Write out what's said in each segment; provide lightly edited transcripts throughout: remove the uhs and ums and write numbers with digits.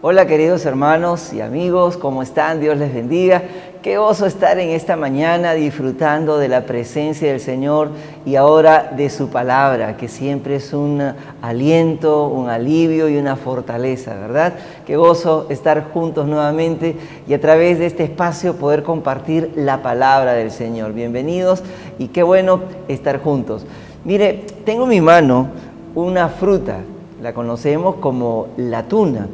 Hola queridos hermanos y amigos, ¿cómo están? Dios les bendiga. Qué gozo estar en esta mañana disfrutando de la presencia del Señor y ahora de su palabra, que siempre es un aliento, un alivio y una fortaleza, ¿verdad? Qué gozo estar juntos nuevamente y a través de este espacio poder compartir la palabra del Señor. Bienvenidos y qué bueno estar juntos. Mire, tengo en mi mano una fruta, la conocemos como la tuna.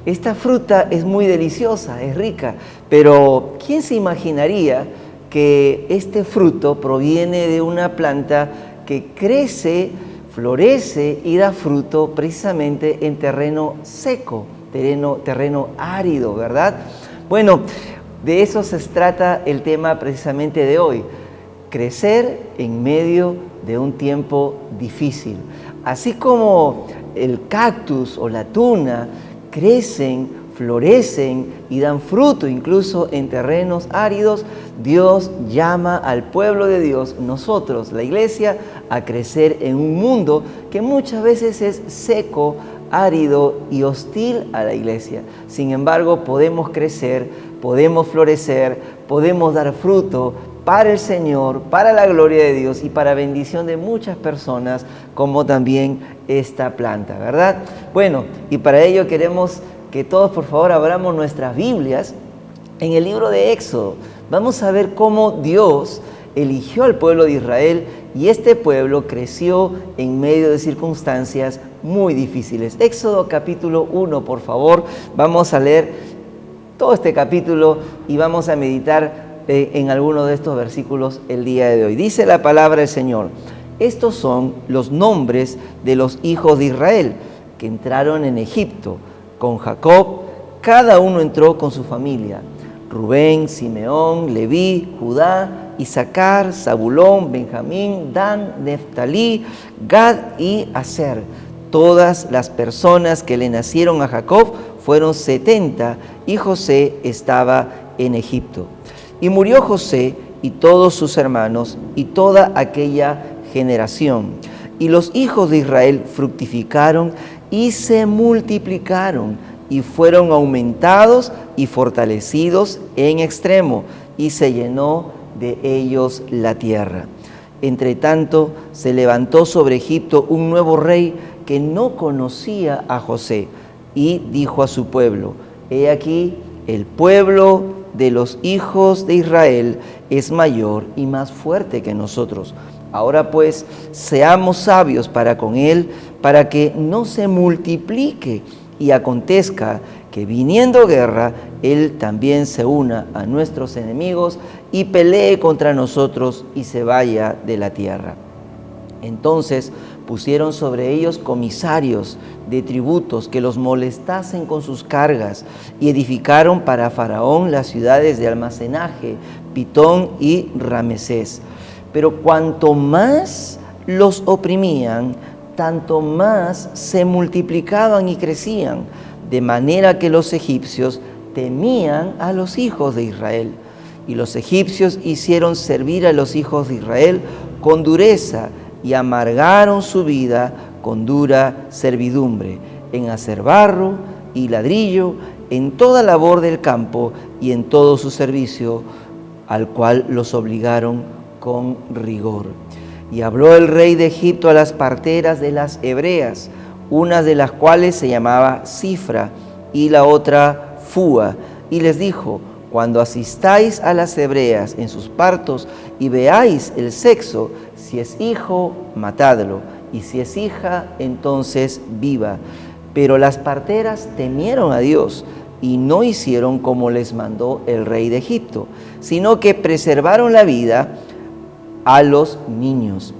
Esta fruta es muy deliciosa, es rica, pero ¿quién se imaginaría que este fruto proviene de una planta que crece, florece y da fruto precisamente en terreno seco, terreno árido, ¿verdad? Bueno, de eso se trata el tema precisamente de hoy, crecer en medio de un tiempo difícil. Así como el cactus o la tuna crecen, florecen y dan fruto incluso en terrenos áridos, Dios llama al pueblo de Dios, nosotros, la iglesia, a crecer en un mundo que muchas veces es seco, árido y hostil a la iglesia. Sin embargo, podemos crecer, podemos florecer, podemos dar fruto para el Señor, para la gloria de Dios y para bendición de muchas personas, como también esta planta, ¿verdad? Bueno, y para ello queremos que todos por favor abramos nuestras Biblias en el libro de Éxodo. Vamos a ver cómo Dios eligió al pueblo de Israel y este pueblo creció en medio de circunstancias muy difíciles. Éxodo capítulo 1, por favor, vamos a leer todo este capítulo y vamos a meditar en alguno de estos versículos el día de hoy. Dice la palabra del Señor: estos son los nombres de los hijos de Israel que entraron en Egipto con Jacob. Cada uno entró con su familia: Rubén, Simeón, Leví, Judá, Isaacar, Zabulón, Benjamín, Dan, Neftalí, Gad y Aser. Todas las personas que le nacieron a Jacob fueron 70 y José estaba en Egipto. Y murió José y todos sus hermanos y toda aquella generación. Y los hijos de Israel fructificaron y se multiplicaron y fueron aumentados y fortalecidos en extremo, y se llenó de ellos la tierra. Entre tanto, se levantó sobre Egipto un nuevo rey que no conocía a José, y dijo a su pueblo: he aquí, el pueblo de los hijos de Israel es mayor y más fuerte que nosotros. Ahora pues, seamos sabios para con él, para que no se multiplique y acontezca que viniendo guerra, él también se una a nuestros enemigos y pelee contra nosotros y se vaya de la tierra. Entonces pusieron sobre ellos comisarios de tributos que los molestasen con sus cargas, y edificaron para Faraón las ciudades de almacenaje, Pitón y Ramesés. Pero cuanto más los oprimían, tanto más se multiplicaban y crecían, de manera que los egipcios temían a los hijos de Israel. Y los egipcios hicieron servir a los hijos de Israel con dureza, y amargaron su vida con dura servidumbre, en hacer barro y ladrillo, en toda labor del campo y en todo su servicio, al cual los obligaron con rigor. Y habló el rey de Egipto a las parteras de las hebreas, una de las cuales se llamaba Cifra y la otra Fúa, y les dijo: cuando asistáis a las hebreas en sus partos y veáis el sexo, si es hijo, matadlo, y si es hija, entonces viva. Pero las parteras temieron a Dios y no hicieron como les mandó el rey de Egipto, sino que preservaron la vida a los niños.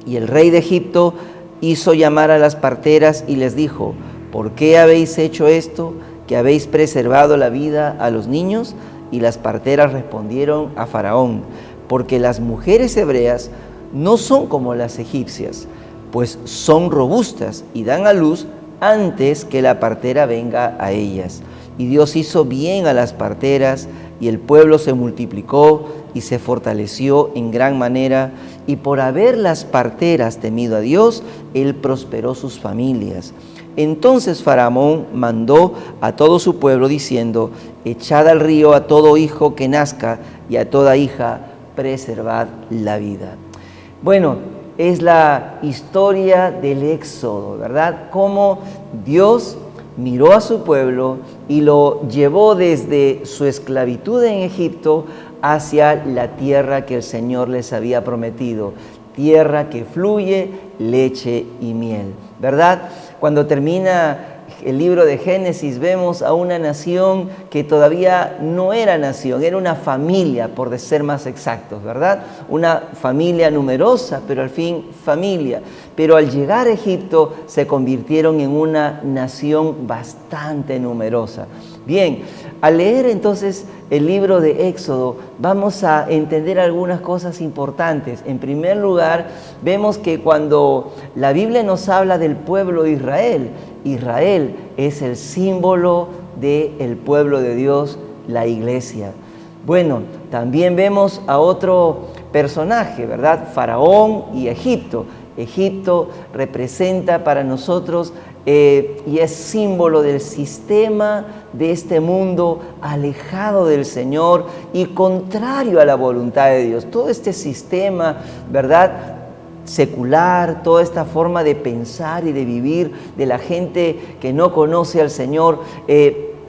Y el rey de Egipto hizo llamar a las parteras y les dijo: ¿por qué habéis hecho esto, que habéis preservado la vida a los niños? Y las parteras respondieron a Faraón: porque las mujeres hebreas no son como las egipcias, pues son robustas y dan a luz antes que la partera venga a ellas. Y Dios hizo bien a las parteras, y el pueblo se multiplicó y se fortaleció en gran manera, y por haber las parteras temido a Dios, Él prosperó sus familias. Entonces Faraón mandó a todo su pueblo diciendo: echad al río a todo hijo que nazca y a toda hija preservad la vida. Bueno, es la historia del Éxodo, ¿verdad? Cómo Dios miró a su pueblo y lo llevó desde su esclavitud en Egipto hacia la tierra que el Señor les había prometido, tierra que fluye leche y miel, ¿verdad? Cuando termina el libro de Génesis vemos a una nación que todavía no era nación, era una familia, por ser más exactos, ¿verdad? Una familia numerosa, pero al fin familia. Pero al llegar a Egipto se convirtieron en una nación bastante numerosa. Bien, al leer entonces el libro de Éxodo vamos a entender algunas cosas importantes. En primer lugar, vemos que cuando la Biblia nos habla del pueblo de Israel, Israel es el símbolo del pueblo de Dios, la iglesia. Bueno, también vemos a otro personaje, ¿verdad? Faraón y Egipto. Egipto representa para nosotros y es símbolo del sistema de este mundo alejado del Señor y contrario a la voluntad de Dios. Todo este sistema, ¿verdad?, secular, toda esta forma de pensar y de vivir de la gente que no conoce al Señor,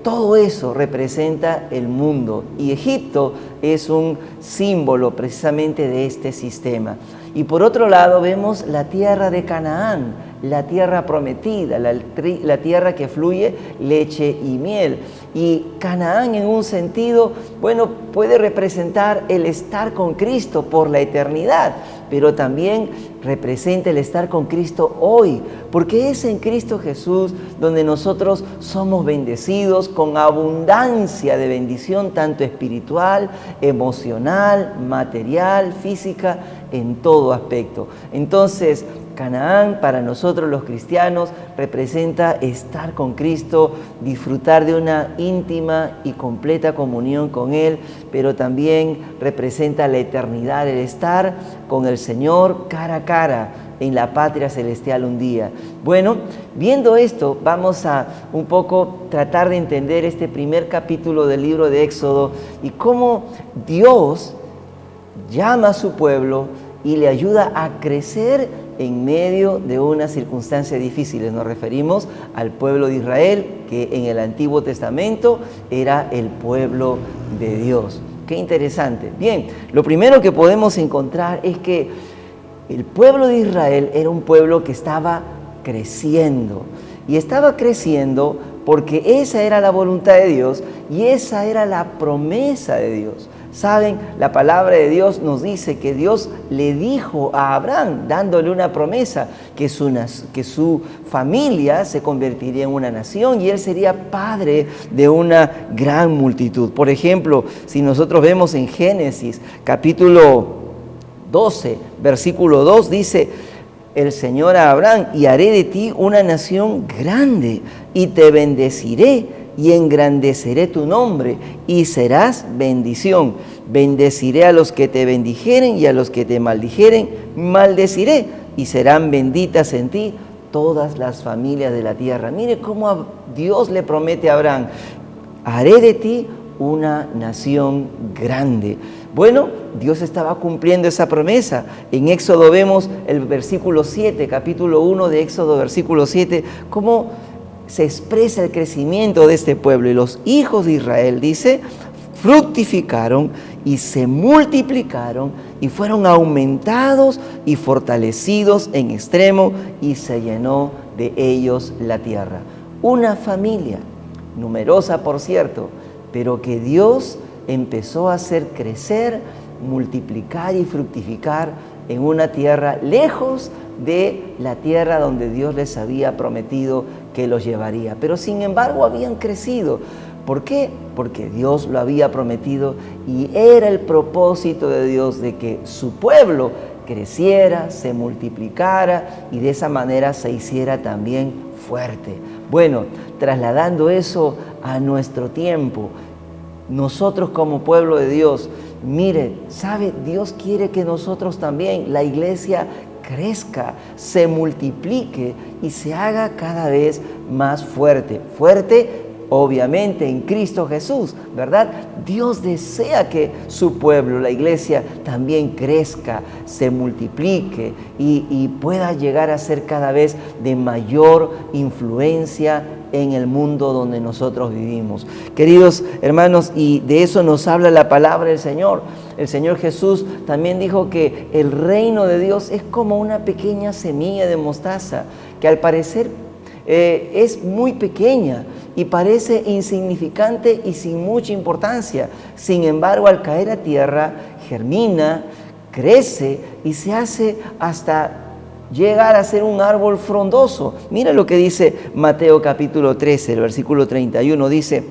todo eso representa el mundo y Egipto es un símbolo precisamente de este sistema. Y por otro lado vemos la tierra de Canaán, la tierra prometida, la tierra que fluye leche y miel. Y Canaán en un sentido, bueno, puede representar el estar con Cristo por la eternidad, pero también representa el estar con Cristo hoy, porque es en Cristo Jesús donde nosotros somos bendecidos con abundancia de bendición, tanto espiritual, emocional, material, física, en todo aspecto. Entonces, Canaán para nosotros los cristianos representa estar con Cristo, disfrutar de una íntima y completa comunión con Él, pero también representa la eternidad, el estar con el Señor cara a cara en la patria celestial un día. Bueno, viendo esto, vamos a un poco tratar de entender este primer capítulo del libro de Éxodo y cómo Dios llama a su pueblo y le ayuda a crecer en medio de unas circunstancias difíciles. Nos referimos al pueblo de Israel, que en el Antiguo Testamento era el pueblo de Dios. Qué interesante. Bien, lo primero que podemos encontrar es que el pueblo de Israel era un pueblo que estaba creciendo. Y estaba creciendo porque esa era la voluntad de Dios y esa era la promesa de Dios. Saben, la palabra de Dios nos dice que Dios le dijo a Abraham, dándole una promesa, que su familia se convertiría en una nación y él sería padre de una gran multitud. Por ejemplo, si nosotros vemos en Génesis capítulo 12, versículo 2, dice el Señor a Abraham: y haré de ti una nación grande y te bendeciré y engrandeceré tu nombre y serás bendición. Bendeciré a los que te bendijeren y a los que te maldijeren maldeciré y serán benditas en ti todas las familias de la tierra. Mire cómo Dios le promete a Abraham: haré de ti una nación grande. Bueno, Dios estaba cumpliendo esa promesa. En Éxodo vemos el versículo 7, capítulo 1 de Éxodo, versículo 7, cómo se expresa el crecimiento de este pueblo. Y los hijos de Israel, dice, fructificaron y se multiplicaron y fueron aumentados y fortalecidos en extremo y se llenó de ellos la tierra. Una familia, numerosa por cierto, pero que Dios empezó a hacer crecer, multiplicar y fructificar en una tierra lejos de la tierra donde Dios les había prometido que los llevaría. Pero sin embargo habían crecido. ¿Por qué? Porque Dios lo había prometido y era el propósito de Dios de que su pueblo creciera, se multiplicara y de esa manera se hiciera también fuerte. Bueno, trasladando eso a nuestro tiempo, nosotros como pueblo de Dios, mire, ¿sabe? Dios quiere que nosotros también, la iglesia, crezca, se multiplique y se haga cada vez más fuerte. Fuerte, obviamente, en Cristo Jesús, ¿verdad? Dios desea que su pueblo, la iglesia, también crezca, se multiplique y pueda llegar a ser cada vez de mayor influencia en el mundo donde nosotros vivimos. Queridos hermanos, y de eso nos habla la palabra del Señor. El Señor Jesús también dijo que el reino de Dios es como una pequeña semilla de mostaza, que al parecer es muy pequeña y parece insignificante y sin mucha importancia. Sin embargo, al caer a tierra, germina, crece y se hace hasta llegar a ser un árbol frondoso. Mira lo que dice Mateo capítulo 13, el versículo 31, dice: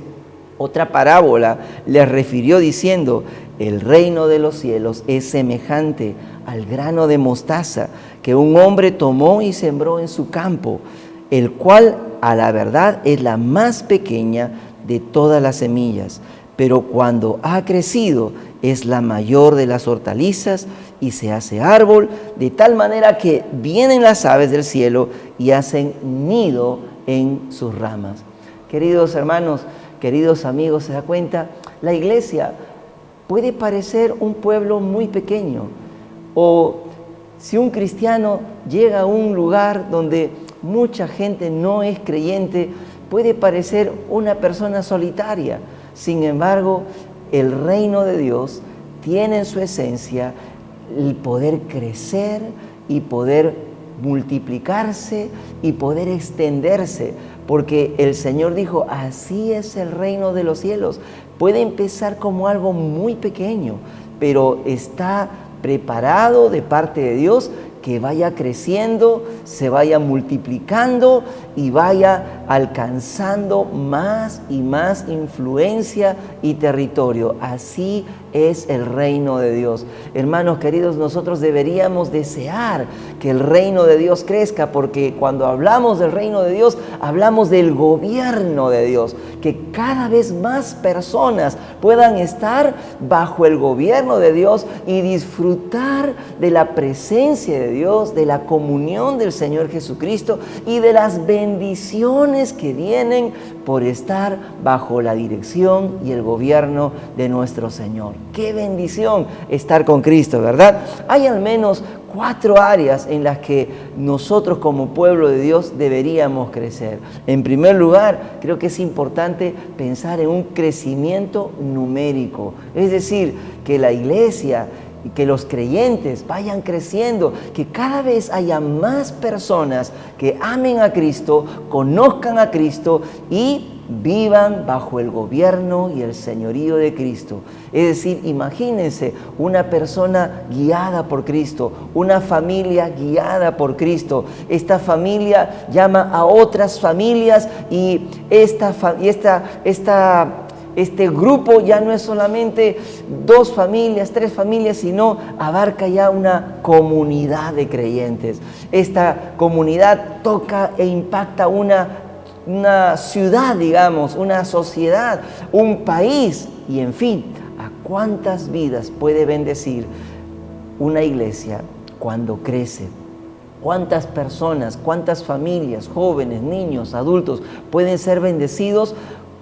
otra parábola les refirió diciendo: el reino de los cielos es semejante al grano de mostaza que un hombre tomó y sembró en su campo, el cual a la verdad es la más pequeña de todas las semillas, pero cuando ha crecido es la mayor de las hortalizas y se hace árbol, de tal manera que vienen las aves del cielo y hacen nido en sus ramas. Queridos hermanos, queridos amigos, ¿se da cuenta? La iglesia puede parecer un pueblo muy pequeño, o si un cristiano llega a un lugar donde mucha gente no es creyente, puede parecer una persona solitaria. Sin embargo, el reino de Dios tiene en su esencia el poder crecer y poder multiplicarse y poder extenderse, porque el Señor dijo: así es el reino de los cielos. Puede empezar como algo muy pequeño, pero está preparado de parte de Dios que vaya creciendo, se vaya multiplicando y vaya alcanzando más y más influencia y territorio. Así es el reino de Dios. Hermanos queridos, nosotros deberíamos desear que el reino de Dios crezca, porque cuando hablamos del reino de Dios, hablamos del gobierno de Dios, que cada vez más personas puedan estar bajo el gobierno de Dios y disfrutar de la presencia de Dios, de la comunión del Señor Jesucristo y de las bendiciones que vienen por estar bajo la dirección y el gobierno de nuestro Señor. ¡Qué bendición estar con Cristo!, ¿verdad? Hay al menos 4 áreas en las que nosotros como pueblo de Dios deberíamos crecer. En primer lugar, creo que es importante pensar en un crecimiento numérico, es decir, que la iglesia y que los creyentes vayan creciendo, que cada vez haya más personas que amen a Cristo, conozcan a Cristo y vivan bajo el gobierno y el señorío de Cristo. Es decir, imagínense una persona guiada por Cristo, una familia guiada por Cristo. Esta familia llama a otras familias y este grupo ya no es solamente 2 familias, 3 familias, sino abarca ya una comunidad de creyentes. Esta comunidad toca e impacta una ciudad, digamos, una sociedad, un país, y en fin, ¿a cuántas vidas puede bendecir una iglesia cuando crece? ¿Cuántas personas, cuántas familias, jóvenes, niños, adultos pueden ser bendecidos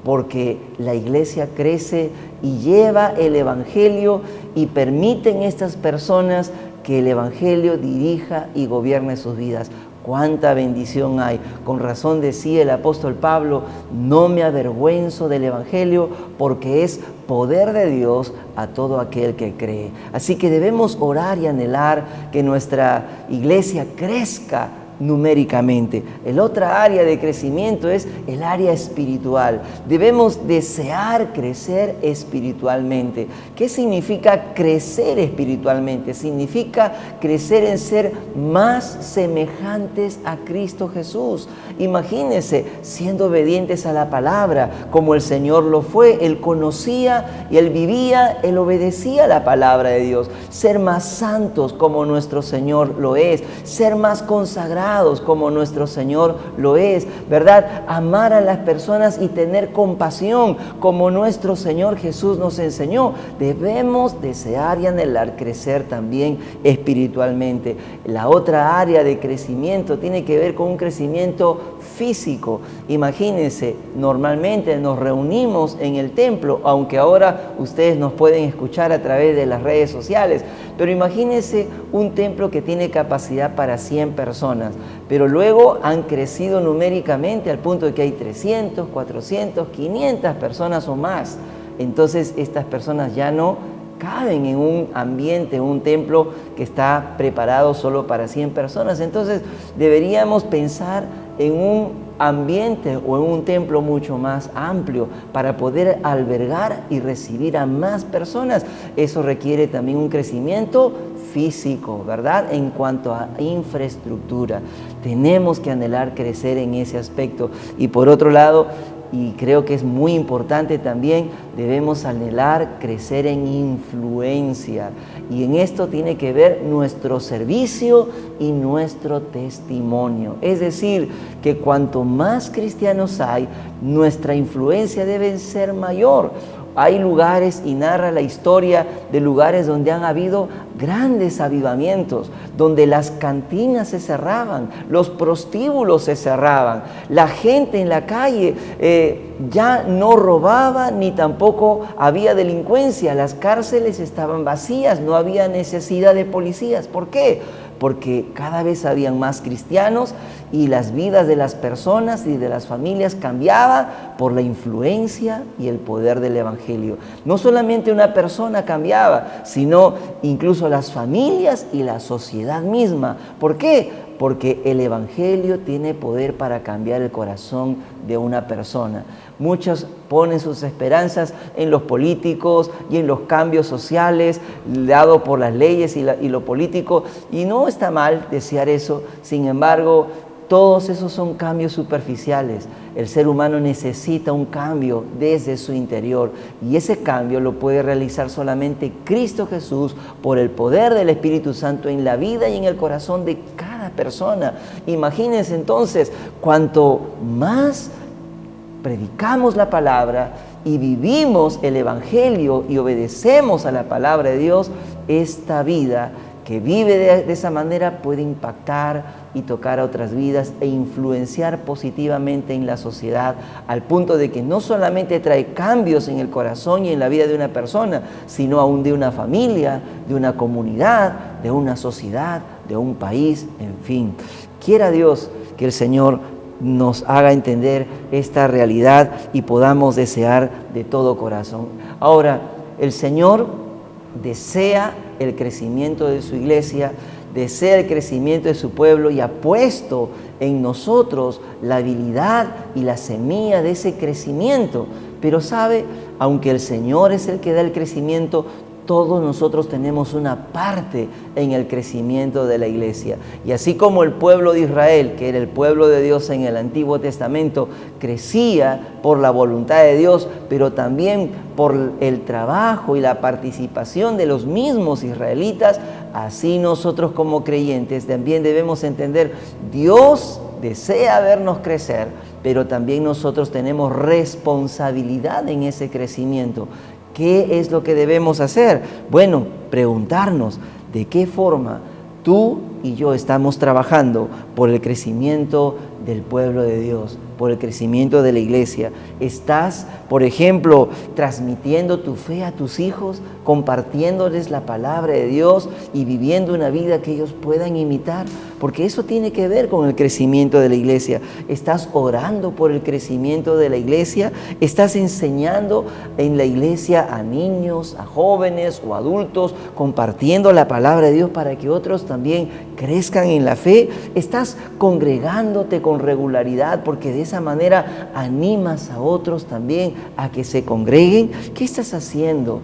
porque la iglesia crece y lleva el evangelio y permiten estas personas que el evangelio dirija y gobierne sus vidas? ¡Cuánta bendición hay! Con razón decía el apóstol Pablo: no me avergüenzo del evangelio, porque es poder de Dios a todo aquel que cree. Así que debemos orar y anhelar que nuestra iglesia crezca numéricamente. El otra área de crecimiento es el área espiritual. Debemos desear crecer espiritualmente. ¿Qué significa crecer espiritualmente? Significa crecer en ser más semejantes a Cristo Jesús. Imagínense siendo obedientes a la palabra como el Señor lo fue. Él conocía y Él vivía, Él obedecía la palabra de Dios. Ser más santos como nuestro Señor lo es. Ser más consagrados necesitados como nuestro Señor lo es, ¿verdad? Amar a las personas y tener compasión como nuestro Señor Jesús nos enseñó. Debemos desear y anhelar crecer también espiritualmente. La otra área de crecimiento tiene que ver con un crecimiento físico. Imagínense, normalmente nos reunimos en el templo, aunque ahora ustedes nos pueden escuchar a través de las redes sociales, pero imagínense un templo que tiene capacidad para 100 personas, pero luego han crecido numéricamente al punto de que hay 300, 400, 500 personas o más. Entonces estas personas ya no caben en un ambiente, en un templo que está preparado solo para 100 personas. Entonces deberíamos pensar en un ambiente o en un templo mucho más amplio para poder albergar y recibir a más personas. Eso requiere también un crecimiento físico, ¿verdad? En cuanto a infraestructura, tenemos que anhelar crecer en ese aspecto. Y por otro lado, y creo que es muy importante también, debemos anhelar crecer en influencia. Y en esto tiene que ver nuestro servicio y nuestro testimonio. Es decir, que cuanto más cristianos hay, nuestra influencia debe ser mayor. Hay lugares, y narra la historia de lugares donde han habido grandes avivamientos, donde las cantinas se cerraban, los prostíbulos se cerraban, la gente en la calle ya no robaba ni tampoco había delincuencia, las cárceles estaban vacías, no había necesidad de policías. ¿Por qué? Porque cada vez habían más cristianos y las vidas de las personas y de las familias cambiaba por la influencia y el poder del Evangelio. No solamente una persona cambiaba, sino incluso las familias y la sociedad misma. ¿Por qué? Porque el Evangelio tiene poder para cambiar el corazón de una persona. Muchos ponen sus esperanzas en los políticos y en los cambios sociales dados por las leyes y lo político, y no está mal desear eso. Sin embargo, todos esos son cambios superficiales. El ser humano necesita un cambio desde su interior, y ese cambio lo puede realizar solamente Cristo Jesús por el poder del Espíritu Santo en la vida y en el corazón de cada persona. Imagínense entonces, cuanto más predicamos la palabra y vivimos el Evangelio y obedecemos a la palabra de Dios, esta vida que vive de esa manera puede impactar y tocar a otras vidas e influenciar positivamente en la sociedad, al punto de que no solamente trae cambios en el corazón y en la vida de una persona, sino aún de una familia, de una comunidad, de una sociedad, de un país, en fin. Quiera Dios que el Señor nos haga entender esta realidad y podamos desear de todo corazón. Ahora, el Señor desea el crecimiento de su iglesia, desea el crecimiento de su pueblo y ha puesto en nosotros la habilidad y la semilla de ese crecimiento. Pero sabe, aunque el Señor es el que da el crecimiento, todos nosotros tenemos una parte en el crecimiento de la iglesia. Y así como el pueblo de Israel, que era el pueblo de Dios en el Antiguo Testamento, crecía por la voluntad de Dios, pero también por el trabajo y la participación de los mismos israelitas, así nosotros como creyentes también debemos entender, Dios desea vernos crecer, pero también nosotros tenemos responsabilidad en ese crecimiento. ¿Qué es lo que debemos hacer? Bueno, preguntarnos de qué forma tú y yo estamos trabajando por el crecimiento del pueblo de Dios, por el crecimiento de la iglesia. ¿Estás, por ejemplo, transmitiendo tu fe a tus hijos, compartiéndoles la palabra de Dios y viviendo una vida que ellos puedan imitar? Porque eso tiene que ver con el crecimiento de la iglesia. ¿Estás orando por el crecimiento de la iglesia? ¿Estás enseñando en la iglesia a niños, a jóvenes o adultos, compartiendo la palabra de Dios para que otros también crezcan en la fe? ¿Estás congregándote con regularidad porque de esa manera animas a otros también a que se congreguen? ¿Qué estás haciendo?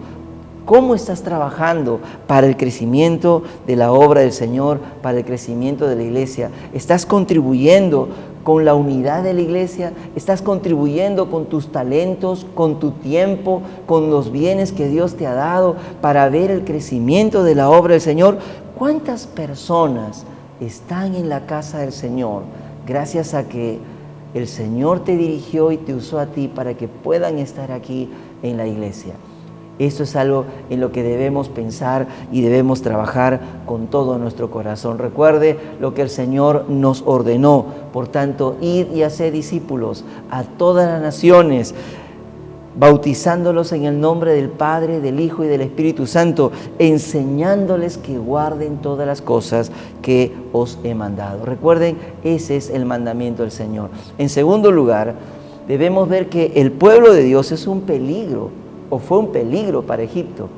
¿Cómo estás trabajando para el crecimiento de la obra del Señor, para el crecimiento de la iglesia? ¿Estás contribuyendo con la unidad de la iglesia? ¿Estás contribuyendo con tus talentos, con tu tiempo, con los bienes que Dios te ha dado para ver el crecimiento de la obra del Señor? ¿Cuántas personas están en la casa del Señor, gracias a que el Señor te dirigió y te usó a ti para que puedan estar aquí en la iglesia. Esto es algo en lo que debemos pensar y debemos trabajar con todo nuestro corazón. Recuerde lo que el Señor nos ordenó. Por tanto, id y haced discípulos a todas las naciones, bautizándolos en el nombre del Padre, del Hijo y del Espíritu Santo, enseñándoles que guarden todas las cosas que os he mandado. Recuerden, ese es el mandamiento del Señor. En segundo lugar, debemos ver que el pueblo de Dios es un peligro, o fue un peligro para Egipto.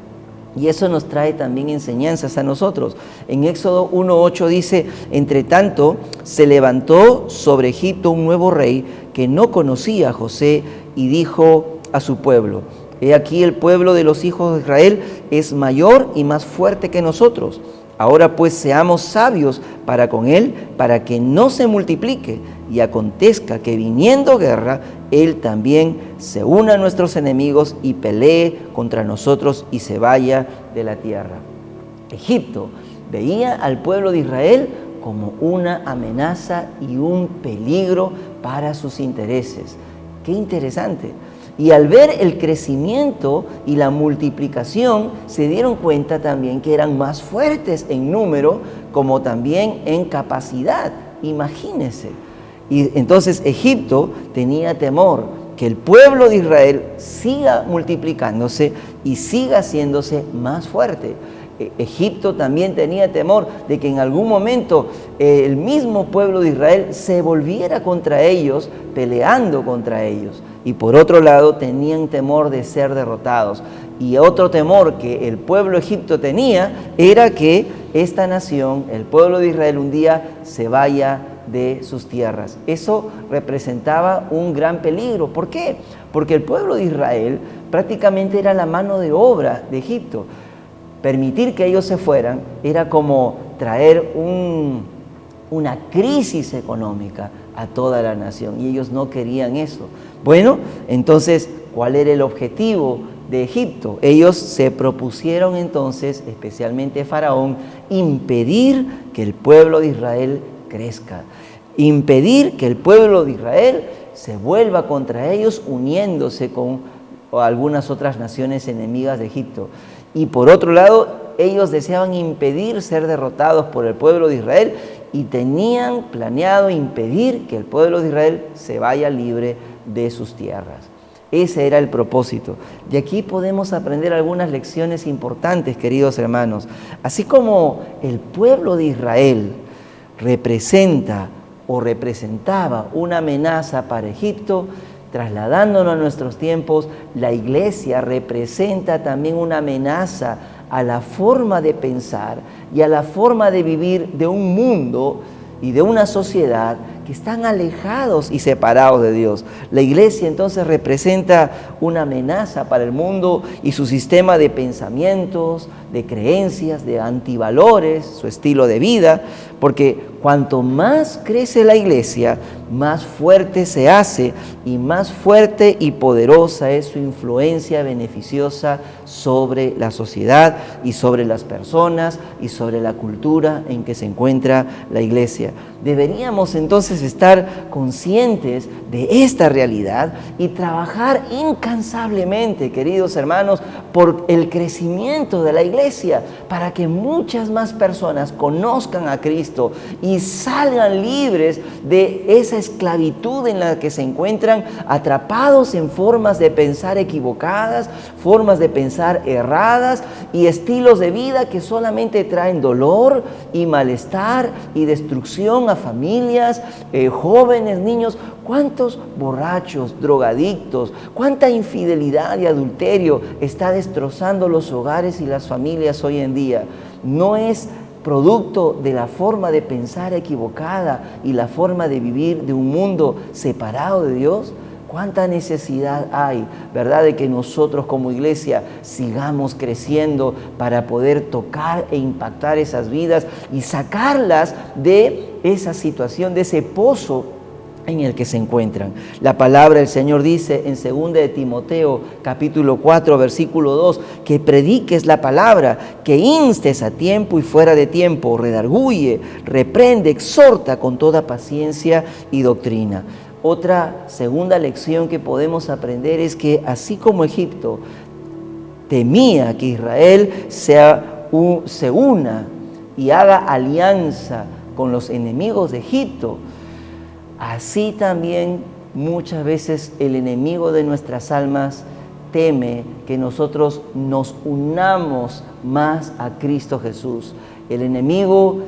Y eso nos trae también enseñanzas a nosotros. En Éxodo 1:8 dice: entre tanto, se levantó sobre Egipto un nuevo rey que no conocía a José y dijo a su pueblo: he aquí el pueblo de los hijos de Israel es mayor y más fuerte que nosotros. Ahora pues seamos sabios para con él, para que no se multiplique y acontezca que viniendo guerra, él también se una a nuestros enemigos y pelee contra nosotros y se vaya de la tierra. Egipto veía al pueblo de Israel como una amenaza y un peligro para sus intereses. ¡Qué interesante! Y al ver el crecimiento y la multiplicación, se dieron cuenta también que eran más fuertes en número, como también en capacidad. Imagínense. Y entonces Egipto tenía temor que el pueblo de Israel siga multiplicándose y siga haciéndose más fuerte. Egipto también tenía temor de que en algún momento el mismo pueblo de Israel se volviera contra ellos, peleando contra ellos. Y por otro lado, tenían temor de ser derrotados. Y otro temor que el pueblo egipto tenía era que esta nación, el pueblo de Israel, un día se vaya de sus tierras. Eso representaba un gran peligro. ¿Por qué? Porque el pueblo de Israel prácticamente era la mano de obra de Egipto. Permitir que ellos se fueran era como traer una crisis económica a toda la nación, y ellos no querían eso. Bueno, entonces, ¿cuál era el objetivo de Egipto? Ellos se propusieron entonces, especialmente Faraón, impedir que el pueblo de Israel crezca, impedir que el pueblo de Israel se vuelva contra ellos, uniéndose con algunas otras naciones enemigas de Egipto. Y por otro lado, ellos deseaban impedir ser derrotados por el pueblo de Israel y tenían planeado impedir que el pueblo de Israel se vaya libre de sus tierras. Ese era el propósito. De aquí podemos aprender algunas lecciones importantes, queridos hermanos. Así como el pueblo de Israel representa o representaba una amenaza para Egipto, trasladándonos a nuestros tiempos, la iglesia representa también una amenaza a la forma de pensar y a la forma de vivir de un mundo y de una sociedad que están alejados y separados de Dios. La iglesia entonces representa una amenaza para el mundo y su sistema de pensamientos, de creencias, de antivalores, su estilo de vida, porque cuanto más crece la iglesia, más fuerte se hace y más fuerte y poderosa es su influencia beneficiosa sobre la sociedad y sobre las personas y sobre la cultura en que se encuentra la iglesia. Deberíamos entonces estar conscientes de esta realidad y trabajar incansablemente, queridos hermanos, por el crecimiento de la iglesia, para que muchas más personas conozcan a Cristo y salgan libres de esa esclavitud en la que se encuentran, atrapados en formas de pensar equivocadas, formas de pensar erradas y estilos de vida que solamente traen dolor y malestar y destrucción a familias, jóvenes, niños. ¿Cuántos borrachos, drogadictos, cuánta infidelidad y adulterio está destrozando los hogares y las familias hoy en día? No es producto de la forma de pensar equivocada y la forma de vivir de un mundo separado de Dios. ¿Cuánta necesidad hay, verdad, de que nosotros como iglesia sigamos creciendo para poder tocar e impactar esas vidas y sacarlas de esa situación, de ese pozo en el que se encuentran. La palabra del Señor dice en 2 de Timoteo, capítulo 4, versículo 2, que prediques la palabra, que instes a tiempo y fuera de tiempo, redarguye, reprende, exhorta con toda paciencia y doctrina. Otra segunda lección que podemos aprender es que así como Egipto temía que Israel se una y haga alianza con los enemigos de Egipto, así también muchas veces el enemigo de nuestras almas teme que nosotros nos unamos más a Cristo Jesús. El enemigo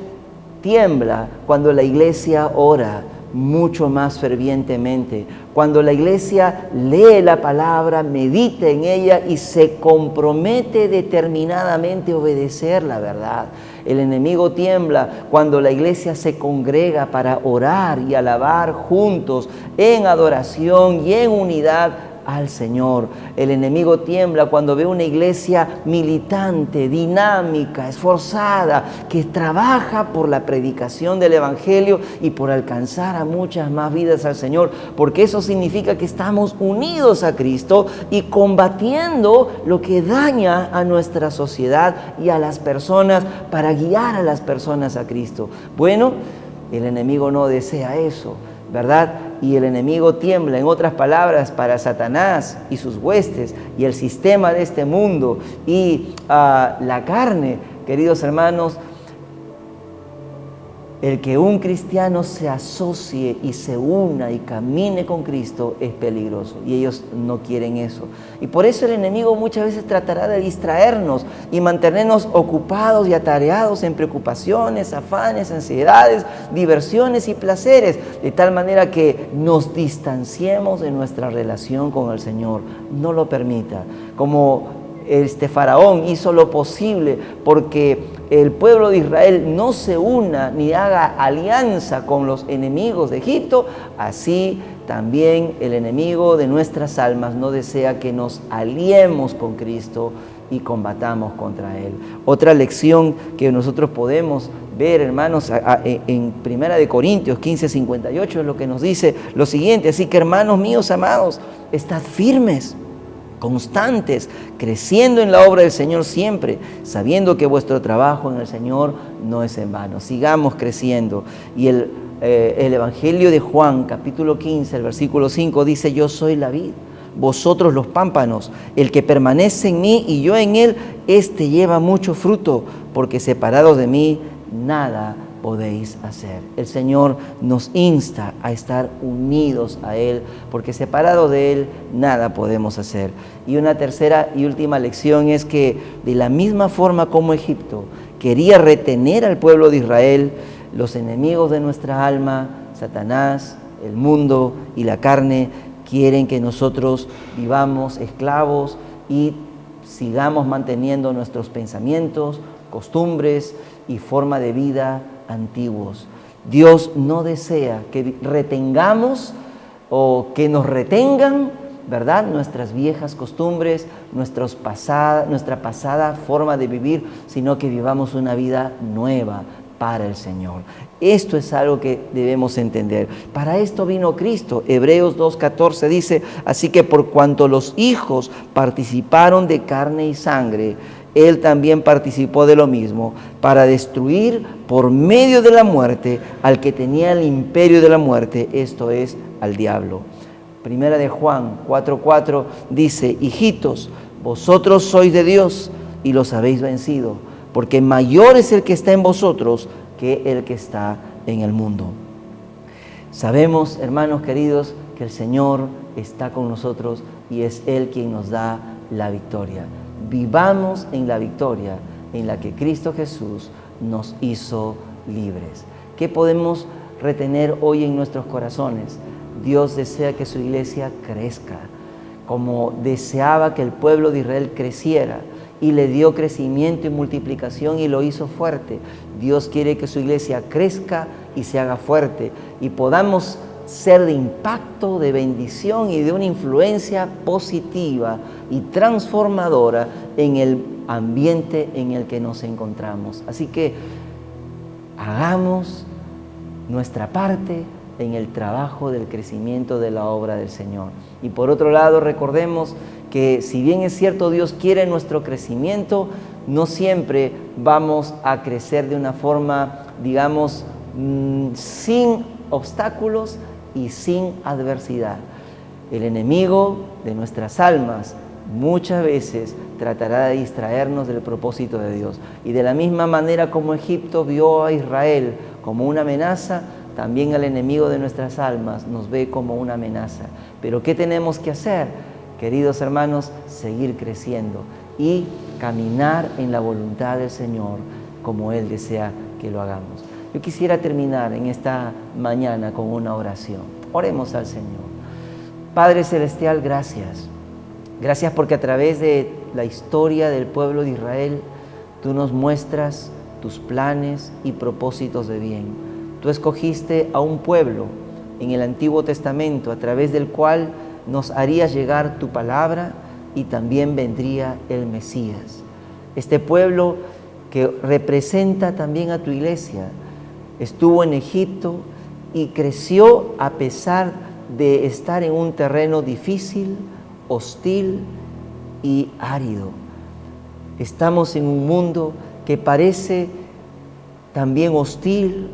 tiembla cuando la iglesia ora mucho más fervientemente, cuando la iglesia lee la palabra, medita en ella y se compromete determinadamente a obedecer la verdad. El enemigo tiembla cuando la iglesia se congrega para orar y alabar juntos en adoración y en unidad al Señor. El enemigo tiembla cuando ve una iglesia militante, dinámica, esforzada, que trabaja por la predicación del Evangelio y por alcanzar a muchas más vidas al Señor, porque eso significa que estamos unidos a Cristo y combatiendo lo que daña a nuestra sociedad y a las personas para guiar a las personas a Cristo. Bueno, el enemigo no desea eso, ¿verdad? Y el enemigo tiembla, en otras palabras, para Satanás y sus huestes y el sistema de este mundo y la carne. Queridos hermanos, el que un cristiano se asocie y se una y camine con Cristo es peligroso y ellos no quieren eso. Y por eso el enemigo muchas veces tratará de distraernos y mantenernos ocupados y atareados en preocupaciones, afanes, ansiedades, diversiones y placeres, de tal manera que nos distanciemos de nuestra relación con el Señor. No lo permita. Como Faraón hizo lo posible porque el pueblo de Israel no se una ni haga alianza con los enemigos de Egipto, así también el enemigo de nuestras almas no desea que nos aliemos con Cristo y combatamos contra Él. Otra lección que nosotros podemos ver, hermanos, en 1 de Corintios 15:58 es lo que nos dice lo siguiente: así que, hermanos míos amados, estad firmes, constantes, creciendo en la obra del Señor siempre, sabiendo que vuestro trabajo en el Señor no es en vano. Sigamos creciendo. Y el Evangelio de Juan, capítulo 15, el versículo 5, dice: yo soy la vid, vosotros los pámpanos. El que permanece en mí y yo en él, éste lleva mucho fruto, porque separados de mí, nada podéis hacer. El Señor nos insta a estar unidos a Él, porque separados de Él nada podemos hacer. Y una tercera y última lección es que de la misma forma como Egipto quería retener al pueblo de Israel, los enemigos de nuestra alma, Satanás, el mundo y la carne, quieren que nosotros vivamos esclavos y sigamos manteniendo nuestros pensamientos, costumbres y forma de vida antiguos. Dios no desea que retengamos o que nos retengan, ¿verdad?, nuestras viejas costumbres, nuestra pasada forma de vivir, sino que vivamos una vida nueva para el Señor. Esto es algo que debemos entender. Para esto vino Cristo. Hebreos 2:14 dice: así que por cuanto los hijos participaron de carne y sangre, Él también participó de lo mismo, para destruir por medio de la muerte al que tenía el imperio de la muerte, esto es, al diablo. Primera de Juan 4:4 dice: hijitos, vosotros sois de Dios y los habéis vencido, porque mayor es el que está en vosotros que el que está en el mundo. Sabemos, hermanos queridos, que el Señor está con nosotros y es Él quien nos da la victoria. Vivamos en la victoria en la que Cristo Jesús nos hizo libres. ¿Qué podemos retener hoy en nuestros corazones? Dios desea que su iglesia crezca, como deseaba que el pueblo de Israel creciera, y le dio crecimiento y multiplicación y lo hizo fuerte. Dios quiere que su iglesia crezca y se haga fuerte y podamos ser de impacto, de bendición y de una influencia positiva y transformadora en el ambiente en el que nos encontramos. Así que hagamos nuestra parte en el trabajo del crecimiento de la obra del Señor. Y por otro lado, recordemos que si bien es cierto Dios quiere nuestro crecimiento, no siempre vamos a crecer de una forma, digamos, sin obstáculos y sin adversidad. El enemigo de nuestras almas muchas veces tratará de distraernos del propósito de Dios. Y de la misma manera como Egipto vio a Israel como una amenaza, también el enemigo de nuestras almas nos ve como una amenaza. Pero ¿qué tenemos que hacer? Queridos hermanos, seguir creciendo y caminar en la voluntad del Señor como Él desea que lo hagamos. Yo quisiera terminar en esta mañana con una oración. Oremos al Señor. Padre Celestial, gracias. Gracias porque a través de la historia del pueblo de Israel, tú nos muestras tus planes y propósitos de bien. Tú escogiste a un pueblo en el Antiguo Testamento a través del cual nos harías llegar tu palabra y también vendría el Mesías. Este pueblo que representa también a tu iglesia, estuvo en Egipto y creció a pesar de estar en un terreno difícil, hostil y árido. Estamos en un mundo que parece también hostil,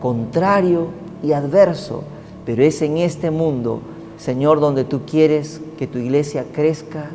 contrario y adverso, pero es en este mundo, Señor, donde tú quieres que tu iglesia crezca,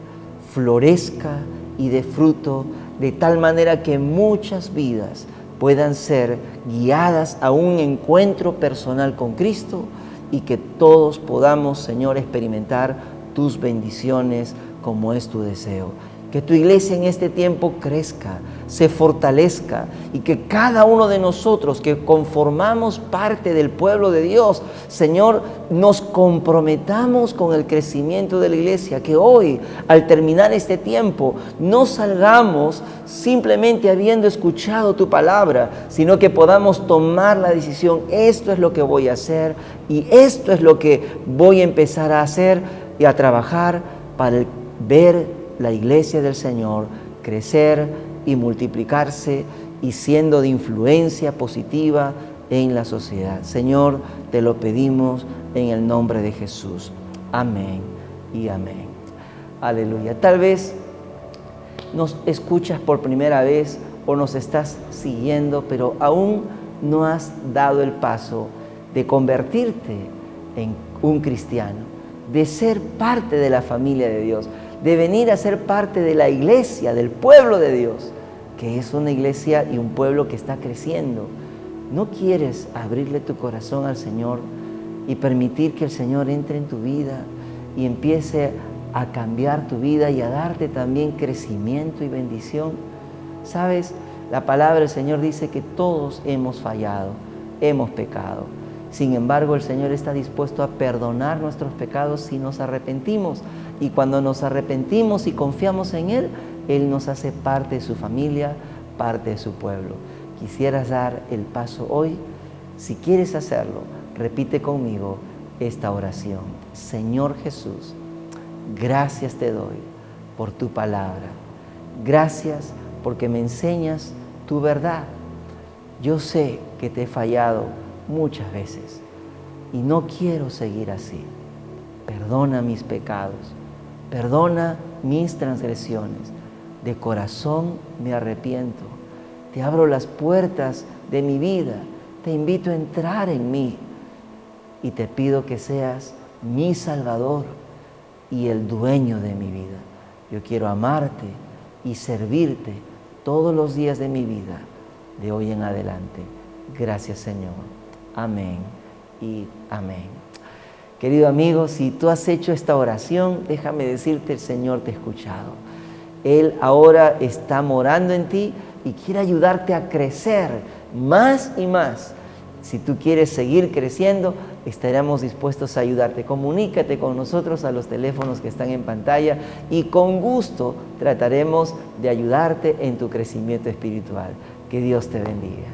florezca y dé fruto, de tal manera que muchas vidas puedan ser guiadas a un encuentro personal con Cristo y que todos podamos, Señor, experimentar tus bendiciones como es tu deseo. Que tu iglesia en este tiempo crezca, se fortalezca y que cada uno de nosotros que conformamos parte del pueblo de Dios, Señor, nos comprometamos con el crecimiento de la iglesia. Que hoy, al terminar este tiempo, no salgamos simplemente habiendo escuchado tu palabra, sino que podamos tomar la decisión: esto es lo que voy a hacer y esto es lo que voy a empezar a hacer y a trabajar para ver la iglesia del Señor crecer y multiplicarse y siendo de influencia positiva en la sociedad. Señor, te lo pedimos en el nombre de Jesús. Amén y amén. Aleluya. Tal vez nos escuchas por primera vez o nos estás siguiendo, pero aún no has dado el paso de convertirte en un cristiano, de ser parte de la familia de Dios, de venir a ser parte de la iglesia, del pueblo de Dios, que es una iglesia y un pueblo que está creciendo. ¿No quieres abrirle tu corazón al Señor y permitir que el Señor entre en tu vida y empiece a cambiar tu vida y a darte también crecimiento y bendición? ¿Sabes? La palabra del Señor dice que todos hemos fallado, hemos pecado. Sin embargo, el Señor está dispuesto a perdonar nuestros pecados si nos arrepentimos. Y cuando nos arrepentimos y confiamos en Él, Él nos hace parte de su familia, parte de su pueblo. ¿Quisieras dar el paso hoy? Si quieres hacerlo, repite conmigo esta oración. Señor Jesús, gracias te doy por tu palabra. Gracias porque me enseñas tu verdad. Yo sé que te he fallado muchas veces y no quiero seguir así. Perdona mis pecados, perdona mis transgresiones. De corazón me arrepiento. Te abro las puertas de mi vida. Te invito a entrar en mí y te pido que seas mi Salvador y el dueño de mi vida. Yo quiero amarte y servirte todos los días de mi vida, de hoy en adelante. Gracias, Señor. Amén y amén. Querido amigo, si tú has hecho esta oración, déjame decirte, el Señor te ha escuchado. Él ahora está morando en ti y quiere ayudarte a crecer más y más. Si tú quieres seguir creciendo, estaremos dispuestos a ayudarte. Comunícate con nosotros a los teléfonos que están en pantalla y con gusto trataremos de ayudarte en tu crecimiento espiritual. Que Dios te bendiga.